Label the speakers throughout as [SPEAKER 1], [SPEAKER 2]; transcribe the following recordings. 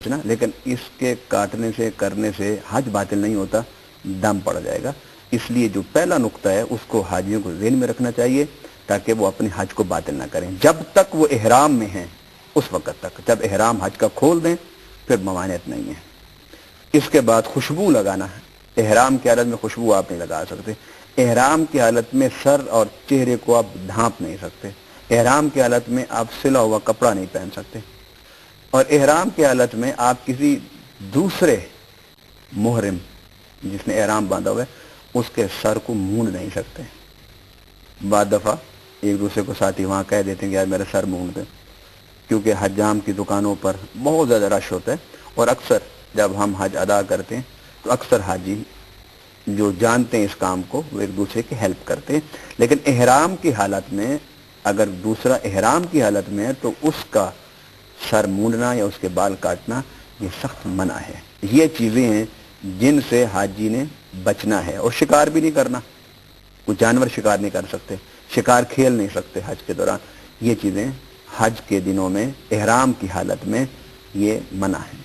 [SPEAKER 1] نا, लेकिन इसके काटने से करने से हज बातिल नहीं होता, दम पड़ जाएगा। इसलिए जो पहला नुक्ता है उसको हाजियों को ज़हन में रखना चाहिए ताकि वो अपने हज को बातिल ना करें। जब तक वो इहराम में हैं उस वक़्त तक, जब इहराम हज का खोल दें फिर ममानियत नहीं है। इसके बाद खुशबू लगाना है। इहराम की हालत में खुशबू आप नहीं लगा सकते। इहराम की हालत में सर और चेहरे को आप ढांप नहीं सकते। इहराम की हालत में आप सिला हुआ कपड़ा नहीं पहन सकते। और इहराम की हालत में आप किसी दूसरे मुहरिम जिसने इहराम बांधा हुआ है उसके सर को मूंड नहीं सकते। बाद दफ़ा एक दूसरे को साथी वहाँ कह देते हैं कि यार मेरा सर मूंड दे, क्योंकि हजाम की दुकानों पर बहुत ज़्यादा रश होता है। और अक्सर जब हम हज अदा करते हैं तो अक्सर हाजी जो जानते हैं इस काम को वो एक दूसरे की हेल्प करते हैं। लेकिन इहराम की हालत में अगर दूसरा इहराम की हालत में है तो उसका सर मूंडना या उसके बाल काटना ये सख्त मना है। ये चीज़ें हैं जिनसे हाजी ने बचना है। और शिकार भी नहीं करना, कोई जानवर शिकार नहीं कर सकते, शिकार खेल नहीं सकते हज के दौरान। ये चीज़ें हज के दिनों में इहराम की हालत में ये मना है।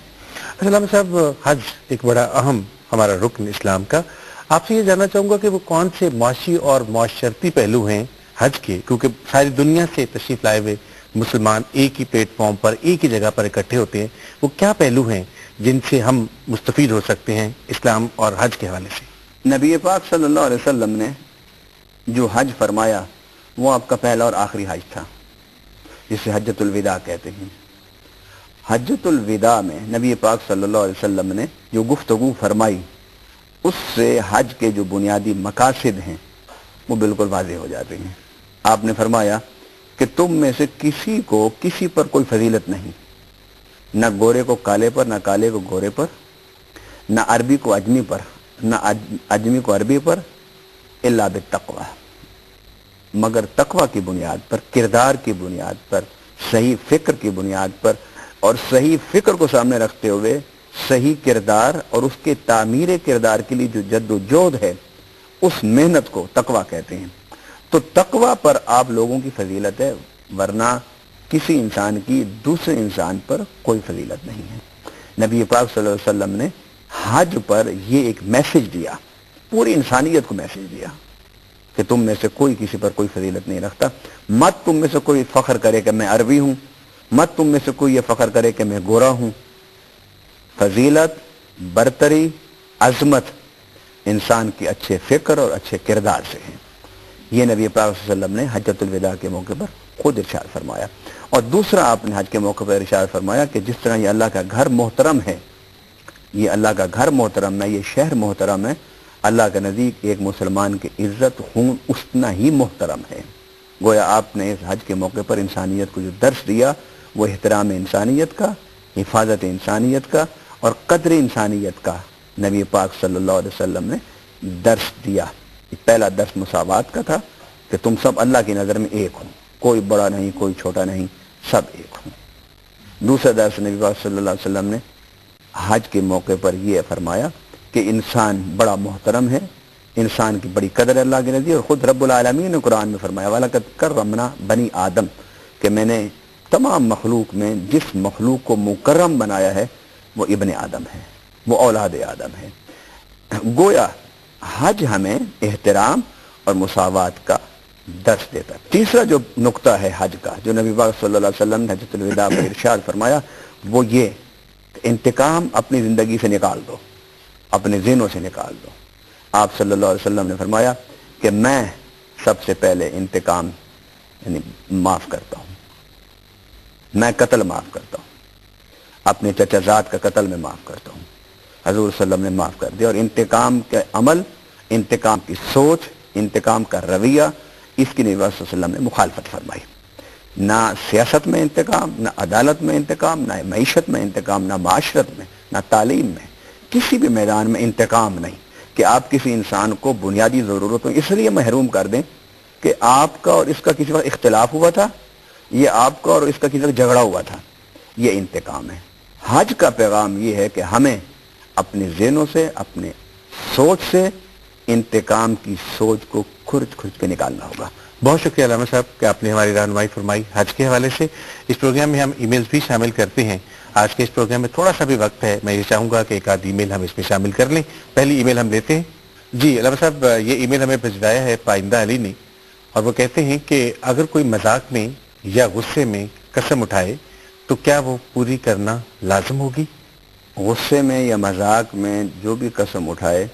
[SPEAKER 2] अस्सलाम साहब, हज एक बड़ा अहम हमारा रुकन इस्लाम का। आपसे ये जानना चाहूँगा कि वो कौन से माशी और माशरती पहलू हैं हज के, क्योंकि सारी दुनिया से तशरीफ लाए हुए मुसलमान एक ही प्लेटफॉर्म पर एक ही जगह पर इकट्ठे होते हैं। वो क्या पहलू हैं जिनसे हम मुस्तफीद हो सकते हैं इस्लाम और हज के हवाले से?
[SPEAKER 1] नबी पाक सल्लल्लाहु अलैहि वसल्लम ने जो हज फरमाया वो आपका पहला और आखिरी हज था, जिसे हज्जतुल विदा कहते हैं। हज्जतुल विदा में नबी पाक सल्लल्लाहु अलैहि वसल्लम ने जो गुफ्तगू फरमाई उससे हज के जो बुनियादी मकासद हैं वो बिल्कुल वाज़ेह हो जाते हैं। आपने फरमाया कि तुम में से किसी को किसी पर कोई फजीलत नहीं, न गोरे को काले पर, न काले को गोरे पर, न अरबी को अजमी पर, न अजमी को अरबी पर, इल्ला बित्तक़वा, मगर तकवा की बुनियाद पर, किरदार की बुनियाद पर, सही फिक्र की बुनियाद पर। और सही फिक्र को सामने रखते हुए सही किरदार और उसके तामीर किरदार के लिए जो जद्दोजहद है उस मेहनत को तकवा कहते हैं। तो तकवा पर आप लोगों की फजीलत है, वरना किसी इंसान की दूसरे इंसान पर कोई फजीलत नहीं है। नबी पाक सल्लल्लाहु अलैहि वसल्लम ने हज पर ये एक मैसेज दिया, पूरी इंसानियत को मैसेज दिया कि तुम में से कोई किसी पर कोई फजीलत नहीं रखता। मत तुम में से कोई फख्र करे कि मैं अरबी हूं, मत तुम में से कोई ये फख्र करे कि मैं गोरा हूं। फजीलत, बरतरी, अजमत इंसान के अच्छे फिक्र और अच्छे किरदार से है। ये नबी पाक सल्लल्लाहु अलैहि वसल्लम ने हज्जतुल विदा के मौके पर खुद इरशाद फरमाया। और दूसरा आपने हज के मौके पर इरशाद फरमाया कि जिस तरह ये अल्लाह का घर मोहतरम है, ये अल्लाह का घर मोहतरम है, ये शहर मोहतरम है, अल्लाह के नज़दीक एक मुसलमान की इज्जत खून उतना ही मोहतरम है। गोया आपने इस हज के मौके पर इंसानियत को जो दर्स दिया वो एहतराम इंसानियत का, हिफाजत इंसानियत का और कदर इंसानियत का नबी पाक सल्लल्लाहु अलैहि वसल्लम ने दर्स दिया। पहला दर्स मुसावात का था कि तुम सब अल्लाह की नज़र में एक हो, कोई बड़ा नहीं, कोई छोटा नहीं, सब एक हो। दूसरा दर्स नबी पाक सल्लल्लाहु अलैहि वसल्लम ने हज के मौके पर यह फरमाया कि इंसान बड़ा मोहतरम है, इंसान की बड़ी कदर अल्लाह के नज़दीक। और खुद रब्बुल आलमीन ने कुरान में फरमाया वलक़द कर्रमना बनी आदम, कि मैंने तमाम मखलूक में जिस मखलूक को मुकर्रम बनाया है वो इब्ने आदम है, वो औलाद आदम है। गोया हज हमें एहतराम और मुसावात का दर्स देता है। तीसरा जो नुक्ता है हज का, जो नबी पाक सल्लल्लाहु अलैहि वसल्लम ने हज्जतुल विदा में इरशाद फरमाया, वो ये इंतकाम अपनी जिंदगी से निकाल दो, अपने ज़हनों से निकाल दो। आप सल्लल्लाहु अलैहि वसल्लम ने फरमाया कि मैं सबसे पहले इंतकाम यानी माफ करता हूँ, मैं कत्ल माफ करता हूँ, अपने चचाजाद का कत्ल में माफ करता हूँ। हजूर सल्लम ने माफ कर दिया। और इंतकाम के अमल, इंतकाम की सोच, इंतकाम का रवैया, इसकी नबी वसल्लम ने मुखालफत फरमाई। ना सियासत में इंतकाम, ना अदालत में इंतकाम, ना मईशत में इंतकाम, ना माशरत में, ना तालीम में, किसी भी मैदान में इंतकाम नहीं कि आप किसी इंसान को बुनियादी ज़रूरतों इसलिए महरूम कर दें कि आपका और इसका किसी वक्त इख्तिलाफ हुआ था, ये आपका और इसका किसी वक्त झगड़ा हुआ था। ये इंतकाम है। हज का पैगाम ये है कि हमें अपने ज़हनों से, अपने सोच से इंतकाम की सोच को खुर्च के निकालना होगा।
[SPEAKER 2] बहुत शुक्रिया अल्लामा साहब कि आपने हमारी रहनुमाई फरमाई हज के हवाले से। इस प्रोग्राम में हम ईमेल्स भी शामिल करते हैं। آج کے اس پروگرام میں تھوڑا سا بھی وقت ہے، میں یہ چاہوں گا کہ ایک آدھ ای میل ہم اس میں شامل کر لیں. پہلی ای میل ہم لیتے ہیں. جی علامہ صاحب، یہ ای میل ہمیں بھجوایا ہے پائندہ علی نے، اور وہ کہتے ہیں کہ اگر کوئی مذاق میں یا غصے میں قسم اٹھائے تو کیا وہ پوری کرنا لازم ہوگی؟
[SPEAKER 1] غصے میں یا مذاق میں جو بھی قسم اٹھائے،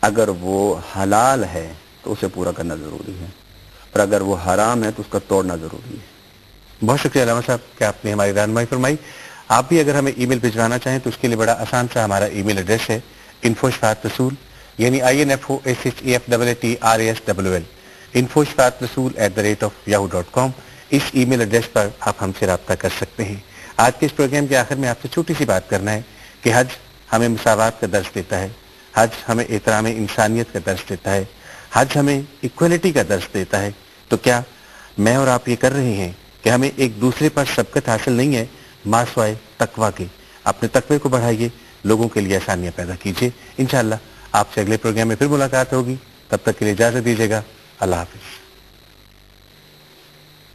[SPEAKER 1] اگر وہ حلال ہے تو اسے پورا کرنا ضروری ہے، اور اگر وہ حرام ہے تو اس کا توڑنا ضروری ہے.
[SPEAKER 2] بہت شکریہ علامہ صاحب کہ آپ نے ہماری رہنمائی فرمائی. آپ بھی اگر ہمیں ای میل بھجوانا چاہیں تو اس کے لیے بڑا آسان سا ہمارا ای میل ایڈریس ہے info@rasool یعنی INFOSHAFAATRASWL info@rasool@yahoo.com. اس ای میل ایڈریس پر آپ ہم سے رابطہ کر سکتے ہیں. آج کے اس پروگرام کے آخر میں آپ سے چھوٹی سی بات کرنا ہے کہ حج ہمیں مساوات کا درس دیتا ہے، حج ہمیں احترام انسانیت کا درس دیتا ہے، حج ہمیں ایکویلٹی کا درس دیتا ہے. تو کیا میں اور آپ یہ کر رہے ہیں کہ ہمیں ایک دوسرے پر سبقت حاصل نہیں ہے ما سوائے تقویٰ کے؟ اپنے تقوی کو بڑھائیے، لوگوں کے لیے آسانیاں پیدا کیجیے. انشاءاللہ آپ سے اگلے پروگرام میں پھر ملاقات ہوگی. تب تک کے لیے اجازت دیجیے گا. اللہ حافظ.